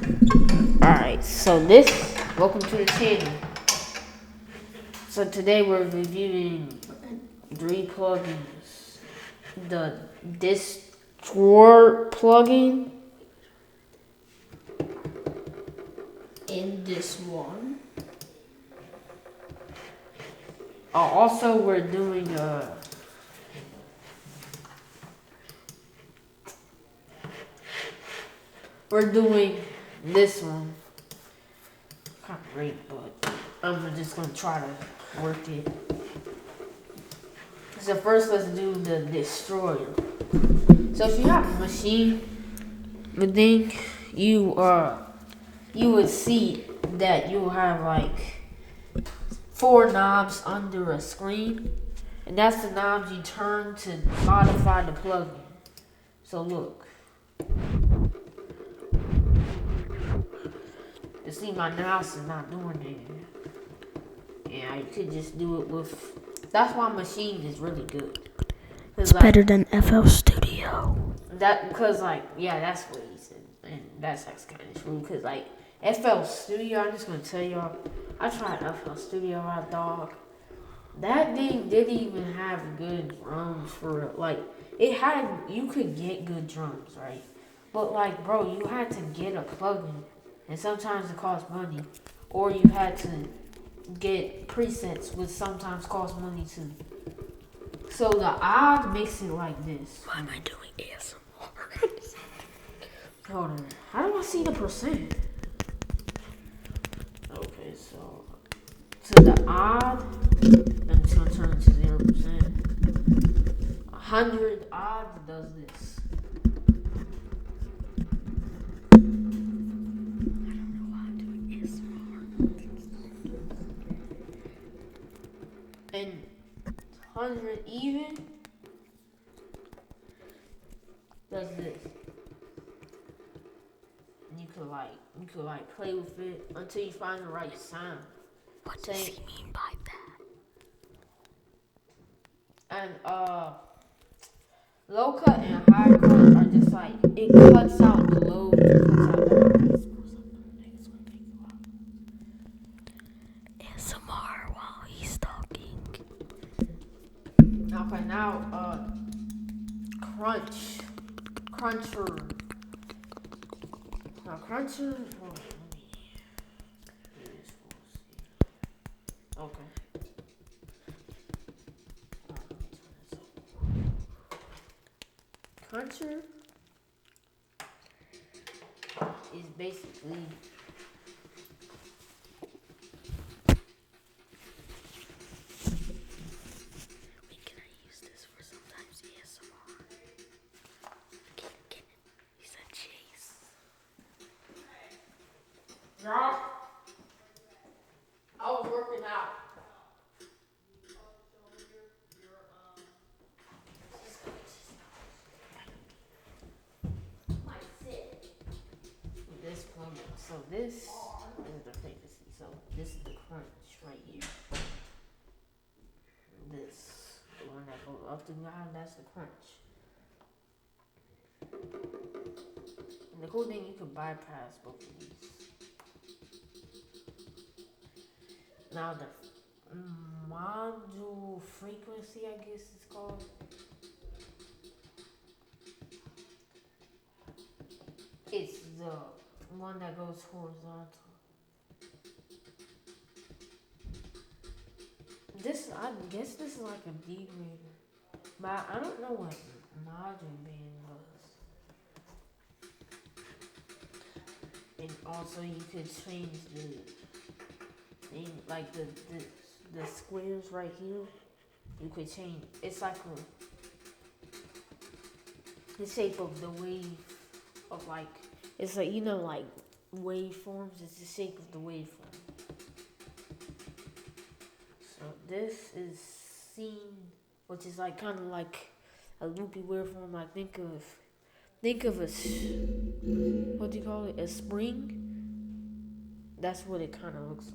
Alright, welcome to the channel. So today we're reviewing 3 plugins. The Distort plugin and this one. Also we're doing this one. Kind of great, but I'm just gonna try to work it. So first, let's do the Destroyer. So if you have a machine, then you would see that you have like 4 knobs under a screen, and that's the knobs you turn to modify the plugin. So look. You see, my mouse is not doing it. Yeah, you could just do it with. That's why Maschine is really good. It's like, better than FL Studio. Because that's what he said, and that's kind of true. Because FL Studio, I'm just gonna tell y'all, I tried FL Studio out, dog. That thing didn't even have good drums for you could get good drums, right? But bro, you had to get a plugin. And sometimes it costs money. Or you had to get presets, which sometimes cost money too. So the odd makes it like this. Why am I doing ASMR? Hold on. How do I see the percent? Okay, so the odd, and it's gonna turn into 0%. 100 odd does this. And 100 even does this. And you could play with it until you find the right sound. What does he mean by that? And low cut and high cut are just it cuts out the low, cuts out the ASMR while he's talking. Okay, now cruncher. Now cruncher. Okay. Cruncher is basically can I use this for sometimes ASMR? He said Chase. No. I was working out. This plugin. So this is the frequency. So this is the crunch right here. This, the one that goes up to down, that's the crunch. And the cool thing, you can bypass both of these. Now the module frequency, I guess it's called. It's the one that goes horizontal. I guess this is like a degrader. But I don't know what module band was. And also you could change the thing, like the squares right here. You could change. It's like the shape of the wave of it's like waveforms. It's the shape of the waveform. So this is scene, which is kind of like a loopy waveform. Think of a what do you call it? A spring. That's what it kind of looks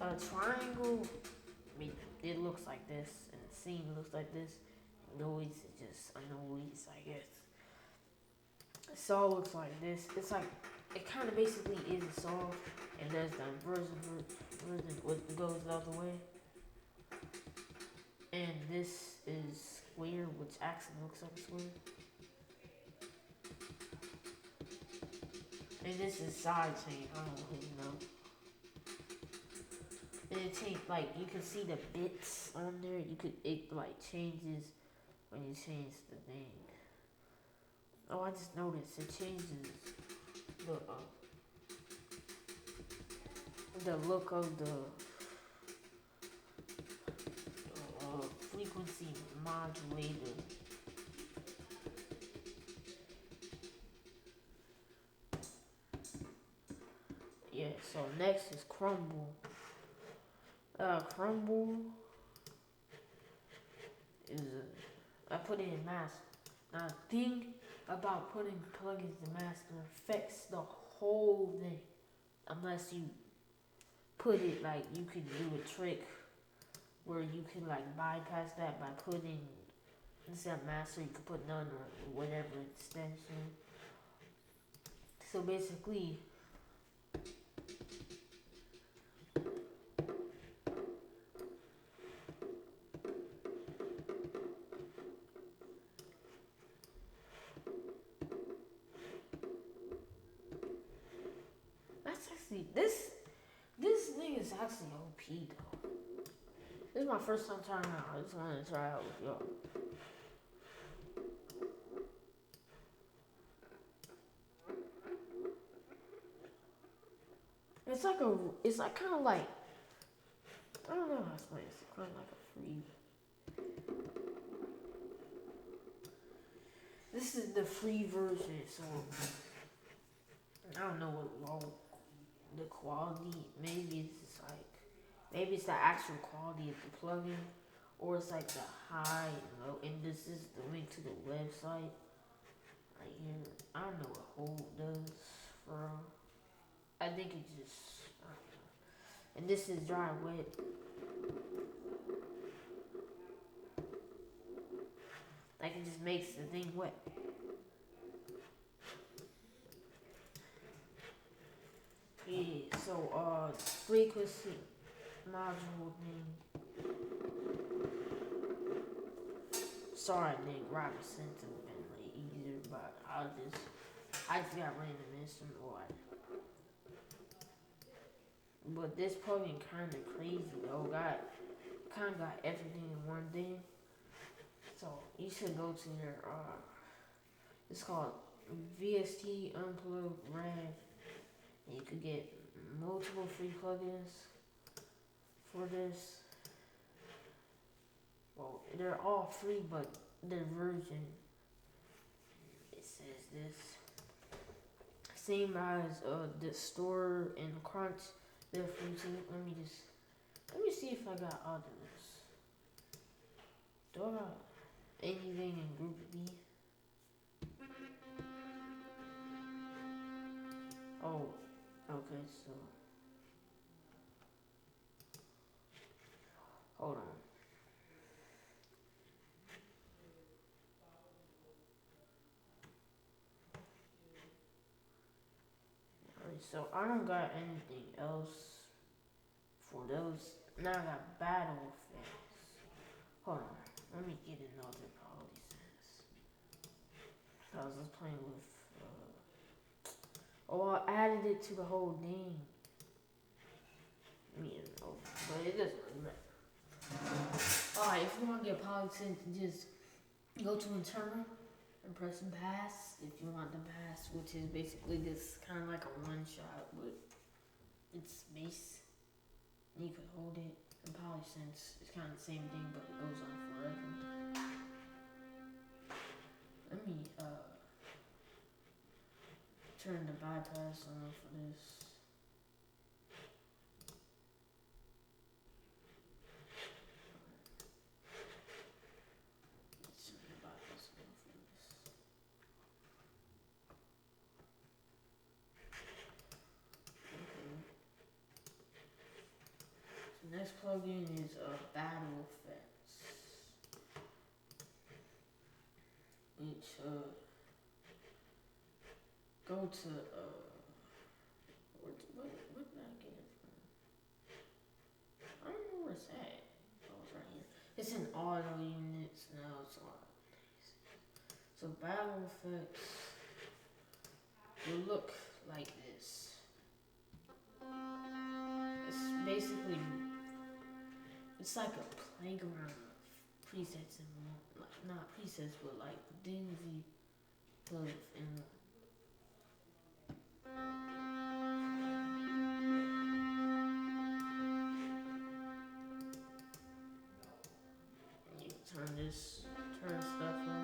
like. A triangle. It looks like this, and the scene looks like this. Noise is just a noise, I guess. saw looks like this. It's like it kind of basically is a saw, and there's the version what goes the other way. And this is square, which actually looks like a square. And this is side chain. I don't really know. And it change like you can see the bits on there. It like changes when you change the thing. Oh, I just noticed it changes the look of the frequency modulator. Yeah, so next is crumble. Crumble is I put it in master. Now the thing about putting plugins in master affects the whole thing. Unless you put it like you can do a trick where you can like bypass that by putting instead of master you could put none or whatever extension. So basically that's actually this thing is actually OP though. This is my first time trying it out. I just wanted to try it out with y'all. It's like kind of like, I don't know how to explain it. It's kind of like a free. This is the free version, so I don't know what low the quality. Maybe it's the actual quality of the plugin, or it's like the high and low. And this is the link to the website right here. I don't know what Hold does for. I think it just. I don't know. And this is dry wet. Like it just makes the thing wet. Yeah, so frequency module thing. Sorry, Nick Robinson to have been like easier, but I just got random instrument or but this plugin kinda crazy though. Got everything in one thing. So you should go to your it's called VST Unplugged Rag. And you could get multiple free plugins for this. Well, they're all free, but their version it says this same as the store and Crunch. They're free too. Let me see if I got others. Do I got anything in Group B? Oh, okay, so hold on. Alright, so I don't got anything else for those. Now I got battle effects. Hold on, let me get another quality sense. So I was just playing with. Oh, I added it to the whole thing. You know, but it doesn't really matter. Alright, if you want to get PolySense, just go to internal and press pass if you want the pass, which is basically this kind of like a one shot, but it's space. You could hold it. And PolySense is kind of the same thing, but it goes on forever. Let me turn the bypass on for this. Let's turn the bypass on for this. Okay. So next plugin is Battle Effects, which go to what did I get it from? I don't know where it's at. Oh, it's right here. It's in auto units. No, it's not. So battle effects will look like this. It's basically it's like a playground of presets and like not presets but like things you put in. You turn stuff on.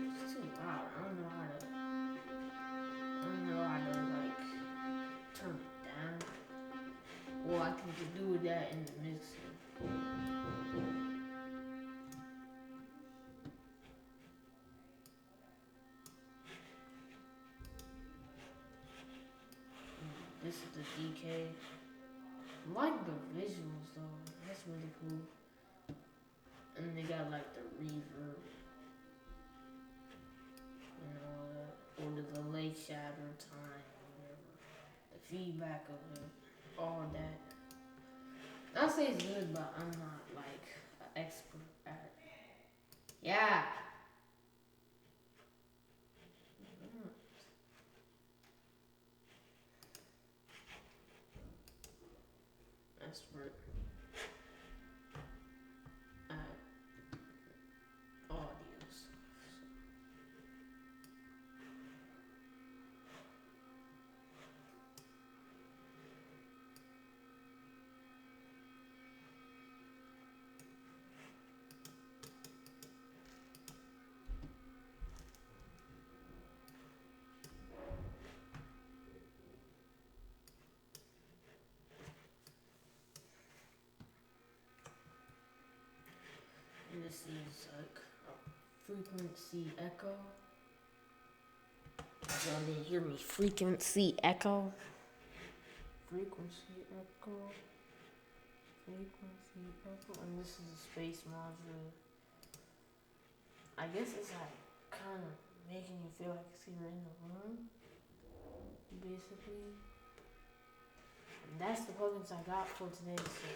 It's too loud. I don't know how to like turn it down. Well, I can just do that in the mixer. This is the DK. I like the visuals though. That's really cool. And they got like the reverb and all that. Or the delay shatter time, whatever. The feedback of it. All that. I'll say it's good, but I'm not like an expert at it. Yeah. Expert at audio stuff. And this is like a frequency echo. Y'all didn't hear me. Frequency echo. Frequency echo. Frequency echo. And this is a space module. I guess it's like kind of making you feel like you're in the room. Basically. And that's the plugins I got for today. So